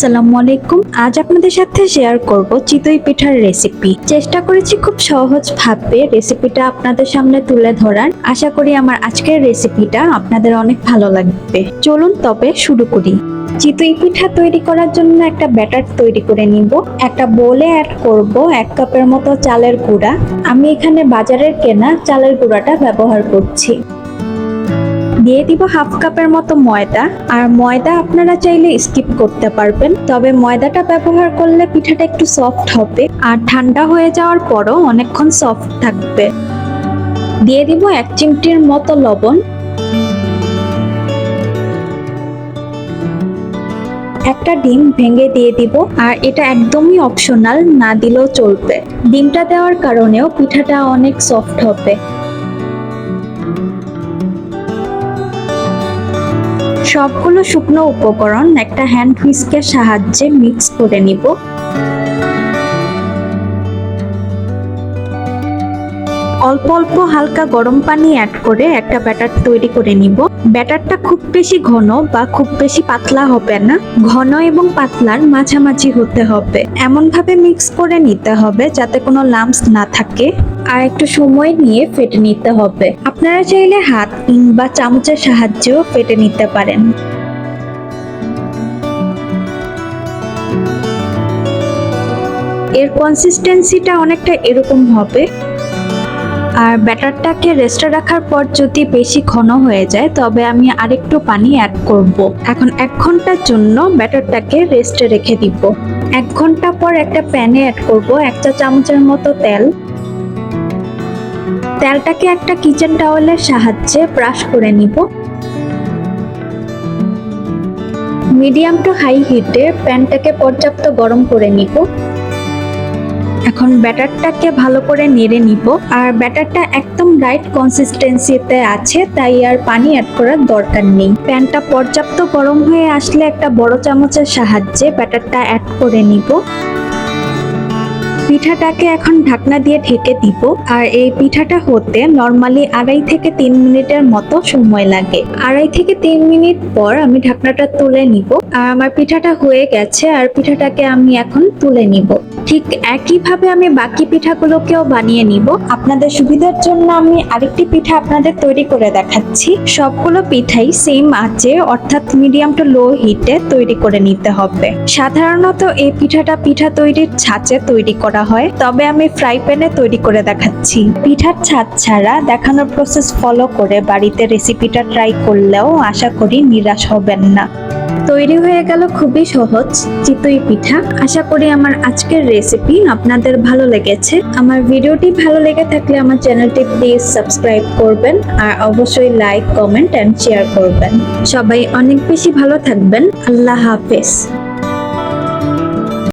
আসসালামু আলাইকুম। আজ আপনাদের সাথে শেয়ার করব চিতই পিঠার রেসিপি। চেষ্টা করেছি খুব সহজ ভাবে রেসিপিটা আপনাদের সামনে তুলে ধরার। আশা করি আমার আজকের রেসিপিটা আপনাদের অনেক ভালো লাগবে। চলুন তবে শুরু করি। চিতই পিঠা তৈরি করার জন্য একটা ব্যাটার তৈরি করে নিব। একটা বোলে অ্যাড করব 1 কাপের মতো চালের গুঁড়া। আমি এখানে বাজারের কেনা চালের গুঁড়াটা ব্যবহার করছি। দিয়ে দিব 1/2 কাপের মতো ময়দা। আর ময়দা আপনারা চাইলে স্কিপ করতে পারবেন, তবে ময়দাটা ব্যবহার করলে পিঠাটা একটু সফট হবে আর ঠান্ডা হয়ে যাওয়ার পরও অনেকক্ষণ সফট থাকবে। দিয়ে দিব 1 চিমটির মতো লবণ। একটা ডিম ভেঙে দিয়ে দিব, আর এটা একদমই অপশনাল, না দিলেও চলবে। ডিমটা দেওয়ার কারণেও পিঠাটা অনেক সফট হবে। সবগুলো শুকনো উপকরণ একটা হ্যান্ড হুইস্কের সাহায্যে মিক্স করে নিব। অল্প অল্প হালকা গরম পানি অ্যাড করে একটা ব্যাটার তৈরি করে নিব। ব্যাটারটা খুব বেশি ঘন বা খুব বেশি পাতলা হবে না, ঘন এবং পাতলার মাঝামাঝি হতে হবে। এমন ভাবে মিক্স করে নিতে হবে যাতে কোনো লাম্পস না থাকে, আর একটু সময় নিয়ে ফেটে নিতে হবে। আপনারা চাইলে হাত বা চামচের সাহায্যেও ফেটে নিতে পারেন। এর কনসিস্টেন্সিটা অনেকটা এরকম হবে। আর ব্যাটারটাকে রেস্টে রাখার পর যদি বেশি ঘন হয়ে যায় তবে আমি আরেকটু পানি অ্যাড করব। এখন 1 ঘন্টার জন্য ব্যাটারটাকে রেস্টে রেখে দিব। 1 ঘন্টা পর একটা প্যানে অ্যাড করব 1 চা চামচের মতো তেল। তেলটাকে একটা কিচেন টাওয়েলের সাহায্যে ব্রাশ করে নিব। মিডিয়াম টু হাই হিটে প্যানটাকে পর্যাপ্ত গরম করে নিব। এখন ব্যাটারটাকে ভালো করে নেড়ে নিব। আর ব্যাটারটা একদম রাইট কনসিস্টেন্সিতে আছে, তাই আর পানি অ্যাড করার দরকার নেই। প্যানটা পর্যাপ্ত গরম হয়ে আসলে একটা বড় চামচের সাহায্যে ব্যাটারটা অ্যাড করে নিব। পিঠাটাকে এখন ঢাকনা দিয়ে ঢেকে দিব। আর এই পিঠাটা হতে নরমালি 2.5 থেকে 3 মিনিটের মতো সময় লাগে। 2.5 থেকে 3 মিনিট পর আমি ঢাকনাটা তুলে নিব। আর আমার পিঠাটা হয়ে গেছে, আর পিঠাটাকে আমি এখন তুলে নিব। ঠিক একইভাবে আমি বাকি পিঠাগুলোকেও বানিয়ে নিব। আপনাদের সুবিধার জন্য আমি আরেকটি পিঠা আপনাদের তৈরি করে দেখাচ্ছি। সবগুলো পিঠাই সেম আঁচে অর্থাৎ মিডিয়াম টু লো হিটে তৈরি করে নিতে হবে। সাধারণত এই পিঠাটা পিঠা তৈরির ছাঁচে তৈরি করা হয়, তবে আমি ফ্রাই প্যানে তৈরি করে দেখাচ্ছি। পিঠার ছাঁচ ছাড়া দেখানোর প্রসেস ফলো করে বাড়িতে রেসিপিটা ট্রাই করলেও আশা করি নিরাশ হবেন না। তৈরি হয়ে গেল খুবই সহজ চিতই পিঠা। আশা করি আমার আজকের রেসিপি আপনাদের ভালো লেগেছে। আমার ভিডিওটি ভালো লেগে থাকলে আমার চ্যানেলটি প্লিজ সাবস্ক্রাইব করবেন, আর অবশ্যই লাইক, কমেন্ট এন্ড শেয়ার করবেন। সবাই অনেক বেশি ভালো থাকবেন। আল্লাহ হাফেজ।